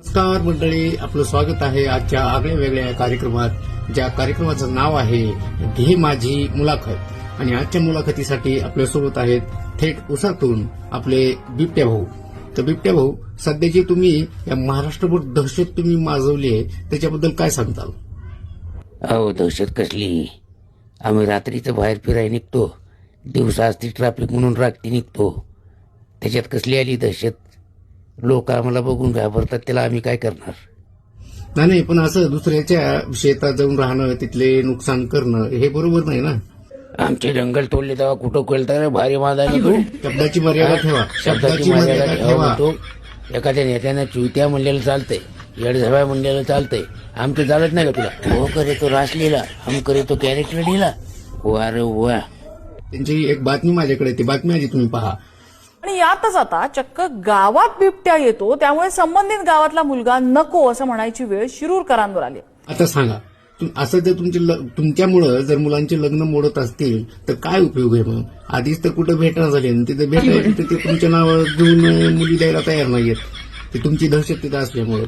नमस्कार मंडळी, आपलं स्वागत आहे आजच्या आगळ्या वेगळ्या कार्यक्रमात. ज्या कार्यक्रमाचं नाव आहे घे माझी मुलाखत. आणि आजच्या मुलाखतीसाठी आपल्यासोबत आहेत थेट उसातून आपले बिबट्या भाऊ. तर बिबट्या भाऊ, सध्याची तुम्ही या महाराष्ट्रभर दहशत तुम्ही माजवली आहे, त्याच्याबद्दल काय सांगताल? अहो, दहशत कसली? आम्ही रात्रीचं बाहेर फिरायला निघतो, दिवसा असती ट्रॅफिक म्हणून रात्री निघतो. त्याच्यात कसली आली दहशत? लोक आम्हाला बघून घाबरतात, त्याला आम्ही काय करणार? नाही, पण असं दुसऱ्याच्या शेतात जाऊन राहणं, तिथले नुकसान करणं हे बरोबर नाही ना. आमचे जंगल तोडले तेव्हा कुठं कळतं रे भारी मादाने तू? शब्दाची मर्यादा ठेवा. शब्दाची मर्यादा ठेवा म्हणतो. एखाद्या नेत्यानं चुत्या म्हणलेलं चालतंय, येडझाव्या म्हणलेलं चालतंय, आमचं चालत नाही का तुला? हो करे तो रासलीला, हम करे तो कॅरेक्टर लिहिला. वा रे वा. त्यांची एक बातमी माझ्याकडे, ती बातमी आधी तुम्ही पहा. आणि यातच आता चक्क गावात बिबट्या येतो, त्यामुळे संबंधित गावातला मुलगा नको असं म्हणायची वेळ शिरूरकरांवर आली. आता सांगा, असं जर तुमच्यामुळं जर मुलांचे लग्न मोडत असतील तर काय उपयोग आहे? मग आधीच तर कुठं भेटणं झाली, तिथे भेटायला तिथे ते तुमच्या नावावर घेऊन मुली द्यायला तयार नाहीयेत, ती तुमची दहशत तिथं असल्यामुळे.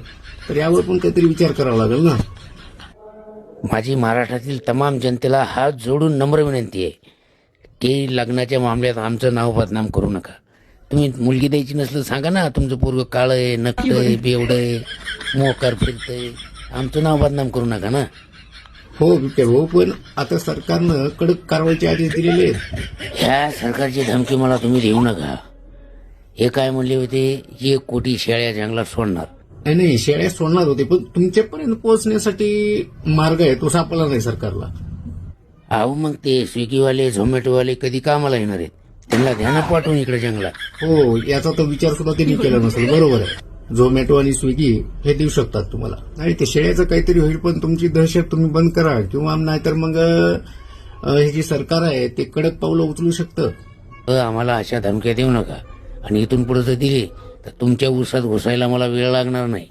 तर यावर पण काहीतरी विचार करावा लागेल ना. माझी महाराष्ट्रातील तमाम जनतेला हात जोडून नम्र विनंती आहे की लग्नाच्या मामल्यात आमचं नाव बदनाम करू नका. तुम्ही मुलगी द्यायची नसलं सांगा ना, तुमचं पोरगं काळं आहे, नकटंय, बेवडंय, मोकार फिरतंय, आमचं नाव बदनाम करू नका ना. हो बिबट्या भाऊ, पण आता सरकारनं कडक कारवाईचे आदेश दिलेले आहेत. ह्या सरकारची धमकी मला तुम्ही देऊ नका. हे काय म्हणले होते, 1 कोटी शेळ्या जंगलात सोडणार. नाही, शेळ्या सोडणार होते, पण तुमच्यापर्यंत पोहोचण्यासाठी मार्ग आहे तो सापडला नाही सरकारला. अहो, मग ते स्विगीवाले झोमॅटोवाले कधी कामाला येणार आहेत? त्यांना ध्यानात पाठवून इकडे जंगलात. हो, याचा तो विचार सुद्धा त्यांनी केला नसेल. बरोबर आहे, झोमॅटो आणि स्विगी हे देऊ शकतात तुम्हाला. नाही, ते शेळ्याचं काहीतरी होईल, पण तुमची दहशत तुम्ही बंद करा, किंवा नाहीतर मग हे जे सरकार आहे ते कडक पावलं उचलू शकतं. आम्हाला अशा धमक्या देऊ नका, आणि इथून पुढे जर दिली तर तुमच्या उसात घुसायला मला वेळ लागणार नाही.